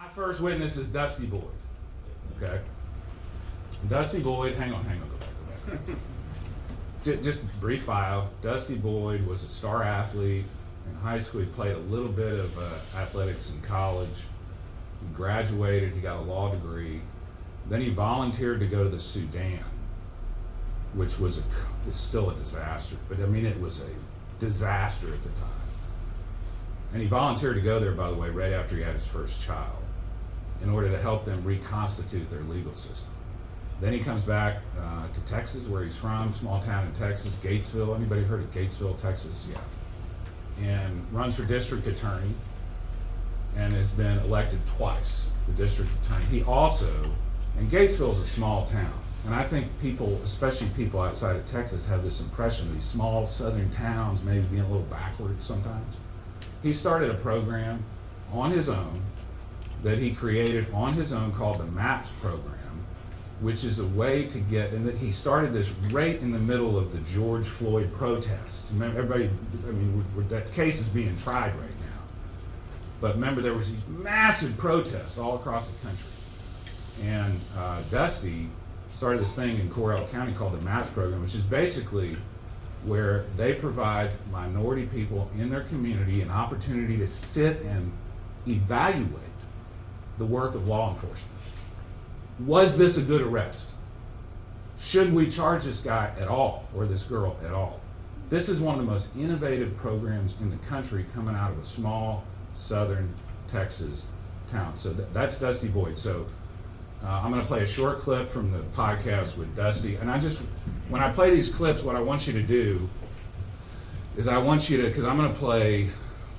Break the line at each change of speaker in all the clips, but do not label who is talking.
My first witness is Dusty Boyd. Okay. Dusty Boyd, hang on, go back. Just a brief bio. Dusty Boyd was a star athlete in high school. He played a little bit of athletics in college. He graduated, he got a law degree. Then he volunteered to go to the Sudan, which was is still a disaster, but I mean, it was a disaster at the time. And he volunteered to go there, by the way, right after he had his first child, in order to help them reconstitute their legal system. Then he comes back to Texas, where he's from, small town in Texas, Gatesville. Anybody heard of Gatesville, Texas? Yeah. And runs for district attorney and has been elected twice, the district attorney. He also, and Gatesville is a small town, and I think people, especially people outside of Texas, have this impression of these small southern towns maybe being a little backward sometimes. He started a program on his own that he created on his own called the MAPS program, which is a way to get, and that he started this right in the middle of the George Floyd protest. Remember, everybody, I mean, that case is being tried right now. But remember, there was these massive protests all across the country. And Dusty started this thing in Correll County called the MAPS program, which is basically where they provide minority people in their community an opportunity to sit and evaluate the work of law enforcement. Was this a good arrest? Should we charge this guy at all, or this girl at all? This is one of the most innovative programs in the country coming out of a small southern Texas town. So that's Dusty Boyd. So I'm gonna play a short clip from the podcast with Dusty. And when I play these clips, what I want you to do is because I'm gonna play,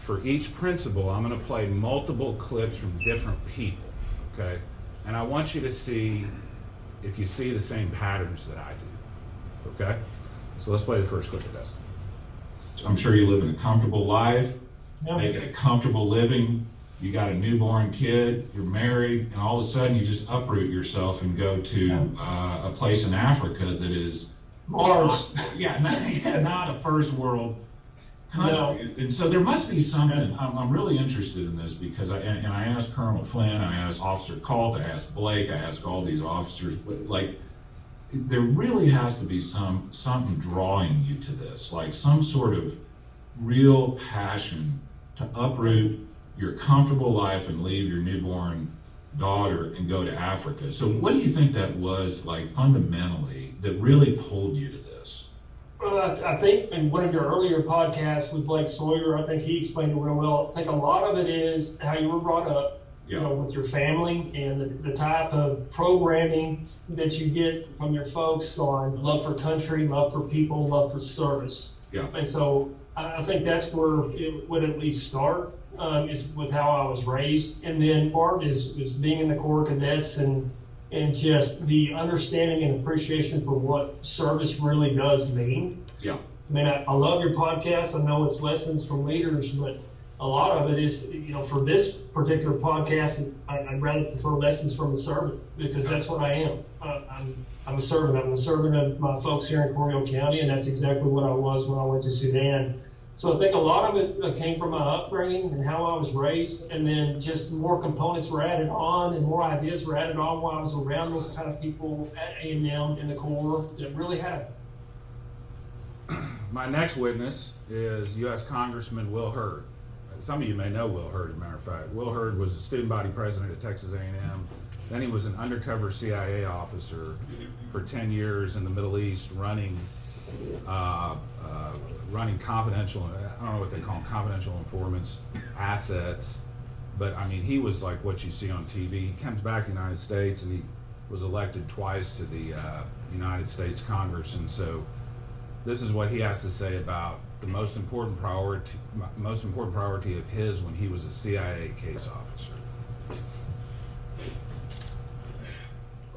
for each principal, I'm gonna play multiple clips from different people, okay? And I want you to see if you see the same patterns that I do, okay? So let's play the first clip of Dusty. I'm sure you live in a comfortable life, making a comfortable living. You got a newborn kid, you're married, and all of a sudden you just uproot yourself and go to a place in Africa that is
Mars.
Not a first world country. No. And so there must be something. I'm really interested in this because I asked Colonel Flynn, I asked Officer Calt, I asked Blake, I asked all these officers, but like, there really has to be something drawing you to this, like some sort of real passion to uproot your comfortable life and leave your newborn daughter and go to Africa. So what do you think that was, like, fundamentally that really pulled you to this?
Well, I think in one of your earlier podcasts with Blake Sawyer, I think he explained it real well. I think a lot of it is how you were brought up, you know, with your family and the type of programming that you get from your folks on love for country, love for people, love for service.
Yeah.
And so I think that's where it would at least start. Is with how I was raised, and then part is being in the Corps Cadets and just the understanding and appreciation for what service really does mean.
Yeah.
I mean, I love your podcast. I know it's lessons from leaders, but a lot of it is, you know, for this particular podcast, I'd rather prefer lessons from a servant, because that's what I am. I'm a servant. I'm a servant of my folks here in Correll County, and that's exactly what I was when I went to Sudan. So I think a lot of it came from my upbringing and how I was raised, and then just more components were added on and more ideas were added on while I was around those kind of people at A&M in the Corps that really had.
My next witness is U.S. Congressman Will Hurd. Some of you may know Will Hurd, as a matter of fact. Will Hurd was a student body president at Texas A&M. Then he was an undercover CIA officer for 10 years in the Middle East, running confidential, I don't know what they call them, confidential informants, assets. But I mean, he was like what you see on TV. He comes back to the United States and he was elected twice to the United States Congress. And so this is what he has to say about the most important priority of his when he was a CIA case officer.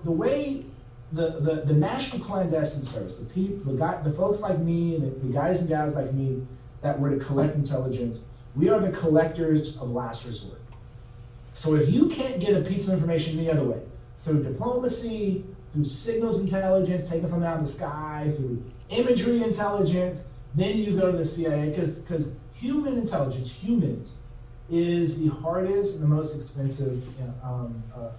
The way the National Clandestine Service, the folks like me, and the guys and gals like me that were to collect intelligence, we are the collectors of last resort. So if you can't get a piece of information the other way, through diplomacy, through signals intelligence, taking something out of the sky, through imagery intelligence, then you go to the CIA, because human intelligence, humans, is the hardest and the most expensive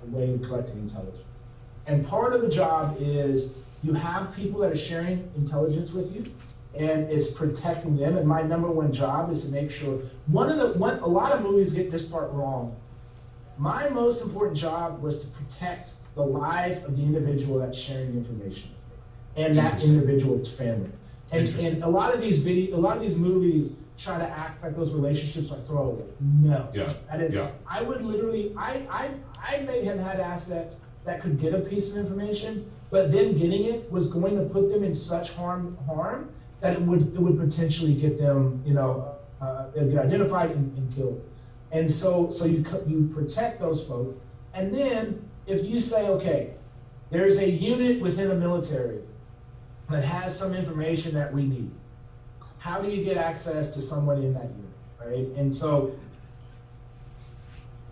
way of collecting intelligence. And part of the job is you have people that are sharing intelligence with you, and it's protecting them. And my number one job is to make sure. A lot of movies get this part wrong. My most important job was to protect the life of the individual that's sharing information with me, and that individual's family. And a lot of these movies try to act like those relationships are throwaway. No, that is. Yeah. I would literally. I may have had assets that could get a piece of information, but them getting it was going to put them in such harm that it would potentially get them, they'd get identified and killed. And so you protect those folks, and then if you say, okay, there's a unit within a military that has some information that we need, how do you get access to somebody in that unit, right? And so,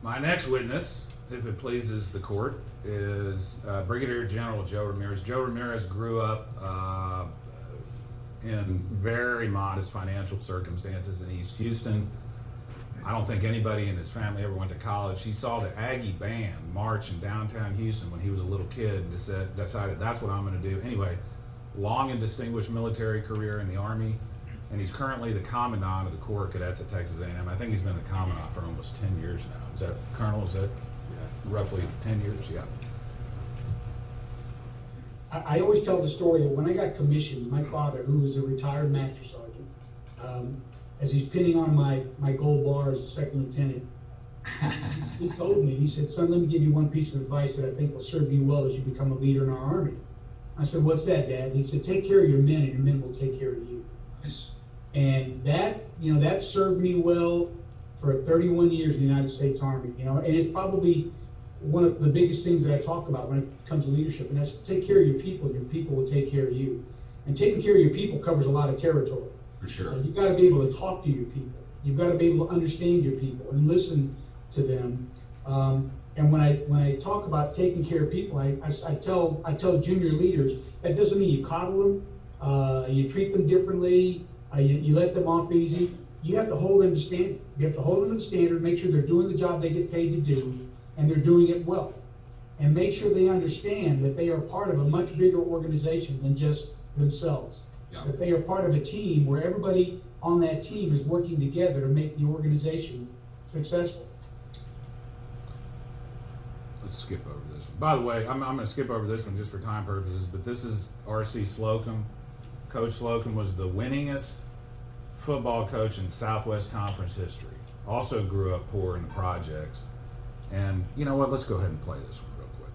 my next witness, if it pleases the court, is Brigadier General Joe Ramirez. Joe Ramirez grew up in very modest financial circumstances in East Houston. I don't think anybody in his family ever went to college. He saw the Aggie band march in downtown Houston when he was a little kid and decided that's what I'm going to do. Anyway, long and distinguished military career in the Army, and he's currently the commandant of the Corps of Cadets at Texas A&M. I think he's been the commandant for almost 10 years now. Is that, Colonel, is that roughly 10 years? Yeah.
I always tell the story that when I got commissioned, my father, who was a retired master sergeant, as he's pinning on my gold bar as a second lieutenant, he told me, he said, son, let me give you one piece of advice that I think will serve you well as you become a leader in our Army. I said, what's that, Dad? He said, take care of your men and your men will take care of you.
Yes.
And that served me well for 31 years in the United States Army, and it's probably one of the biggest things that I talk about when it comes to leadership, and that's take care of your people will take care of you. And taking care of your people covers a lot of territory.
For sure.
You've got to be able to talk to your people. You've got to be able to understand your people and listen to them. And when I talk about taking care of people, I tell junior leaders, that doesn't mean you coddle them, you treat them differently, you let them off easy. You have to hold them to standard. You have to hold them to the standard, make sure they're doing the job they get paid to do, and they're doing it well. And make sure they understand that they are part of a much bigger organization than just themselves. Yeah. That they are part of a team where everybody on that team is working together to make the organization successful.
Let's skip over this one. By the way, I'm going to skip over this one just for time purposes, but this is R.C. Slocum. Coach Slocum was the winningest football coach in Southwest Conference history. Also grew up poor in the projects. And you know what? Let's go ahead and play this one real quick.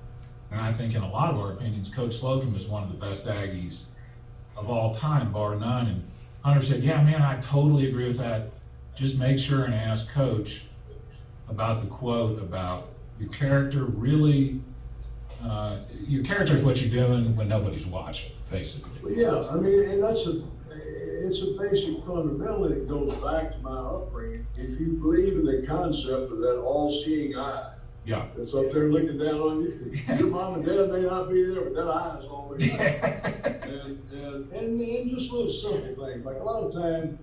And I think in a lot of our opinions, Coach Slocum is one of the best Aggies of all time, bar none. And Hunter said, yeah, man, I totally agree with that. Just make sure and ask Coach about the quote about your character really, your character is what you're doing when nobody's watching, basically.
Well, yeah, I mean, and it's a basic fundamental, and it goes back to my upbringing. If you believe in the concept of that all-seeing eye,
yeah,
that's up there looking down on you. Your mom and dad may not be there, but that eye is always there. and just little simple things, like a lot of time,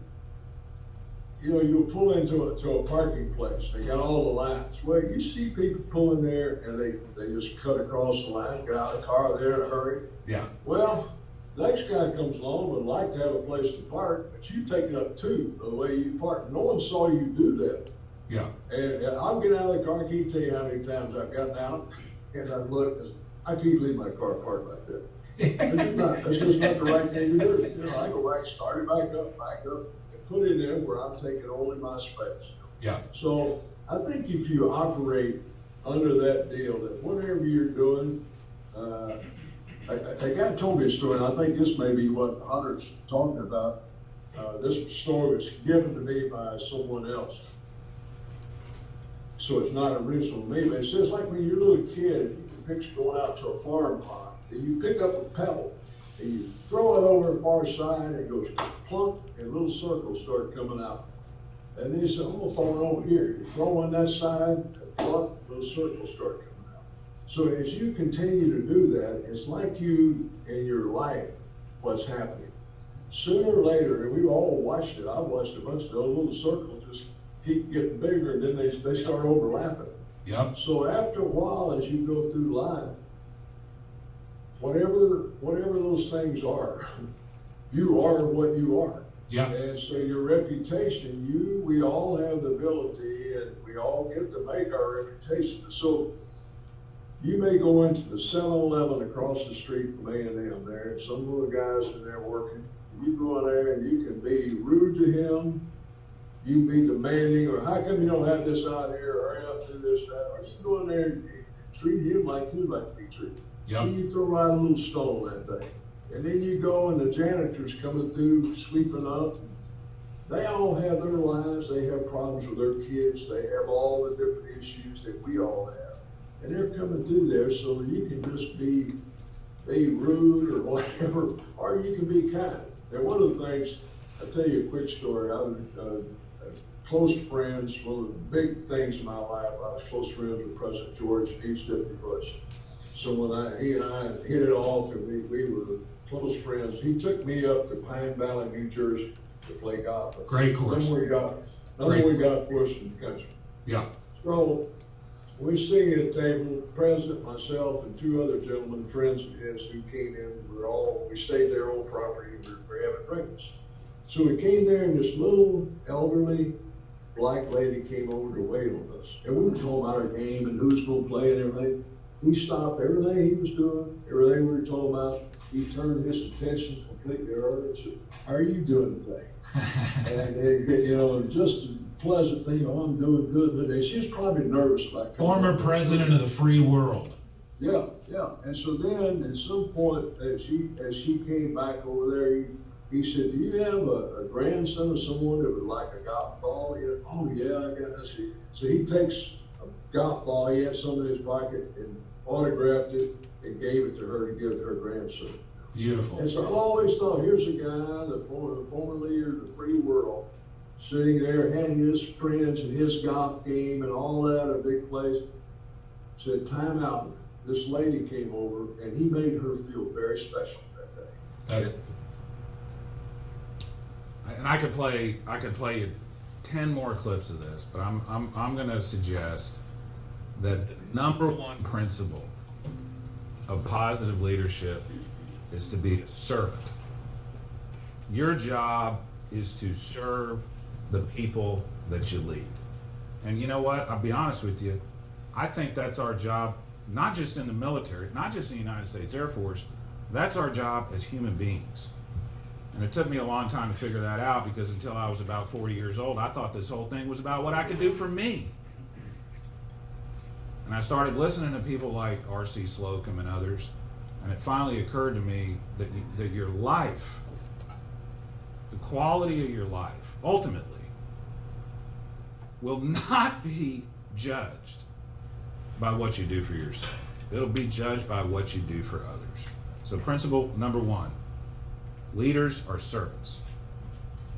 you'll pull into a parking place. They got all the lines. Well, you see people pulling there, and they just cut across the line, get out of the car there in a hurry.
Yeah. Well,
next guy comes along would like to have a place to park, but you take it up too, the way you park. No one saw you do that.
Yeah.
And I'll get out of the car. I can't tell you how many times I've gotten out and I've looked. I can't leave my car parked like that. It's just not the right thing to do. I go back, start it back up, and put it in where I'm taking only my space.
Yeah.
So I think if you operate under that deal, that whatever you're doing, a guy told me a story, and I think this may be what Hunter's talking about. This story was given to me by someone else. So it's not original to me, but it says like when you're a little kid, you can picture going out to a farm pond, and you pick up a pebble, and you throw it over the far side, and it goes plunk, and little circles start coming out. And then you say, I'm gonna throw it over here. You throw on that side, and plunk, little circles start coming out. So as you continue to do that, it's like you in your life, what's happening. Sooner or later, and we've all watched it, I've watched a bunch of those little circles just keep getting bigger, and then they start overlapping.
Yep.
So after a while, as you go through life, whatever those things are, you are what you are.
Yeah.
And so your reputation, we all have the ability, and we all get to make our reputation. So you may go into the 7-Eleven across the street from A&M there, and some of the guys are there working. You go in there and you can be rude to him, you can be demanding, or how come you don't have this out here, or hurry up, do this, that, or just go in there and treat him like you'd like to be treated.
Yep.
So you throw out a little stone that day. And then you go and the janitors coming through, sweeping up. They all have their lives, they have problems with their kids, they have all the different issues that we all have. And they're coming through there, so you can just be rude or whatever, or you can be kind. And one of the things, I'll tell you a quick story. I was close friends, one of the big things in my life, I was close friends with President George H.W. Bush. So when he and I hit it off, and we were close friends, he took me up to Pine Valley, New Jersey to play golf.
Great course.
Then we got course in the country.
Yeah.
So we're sitting at a table, President, myself, and two other gentlemen, friends of his who came in. We stayed there on property, and we were having breakfast. So we came there, and this little elderly black lady came over to wait on us. And we were talking about our game and who's going to play and everything. He stopped everything he was doing, everything we were talking about. He turned his attention completely to her and said, "How are you doing today?" And just a pleasant thing, I'm doing good today. She was probably nervous about coming.
Former president of the free world.
Yeah. And so then at some point, as she came back over there, he said, "Do you have a grandson or someone that would like a golf ball?" "Oh yeah, I guess." So he takes a golf ball, he had some in his pocket, and autographed it and gave it to her to give to her grandson.
Beautiful.
And so I've always thought, here's a guy, the former leader of the free world, sitting there, had his friends and his golf game and all that, a big place. Said, time out. This lady came over, and he made her feel very special that day.
That's.
And I could play you 10 more clips of this, but I'm going to suggest that the number one principle of positive leadership is to be a servant. Your job is to serve the people that you lead. And you know what? I'll be honest with you. I think that's our job, not just in the military, not just in the United States Air Force. That's our job as human beings. And it took me a long time to figure that out, because until I was about 40 years old, I thought this whole thing was about what I could do for me. And I started listening to people like R.C. Slocum and others, and it finally occurred to me that your life, the quality of your life, ultimately, will not be judged by what you do for yourself. It'll be judged by what you do for others. So principle number one, leaders are servants.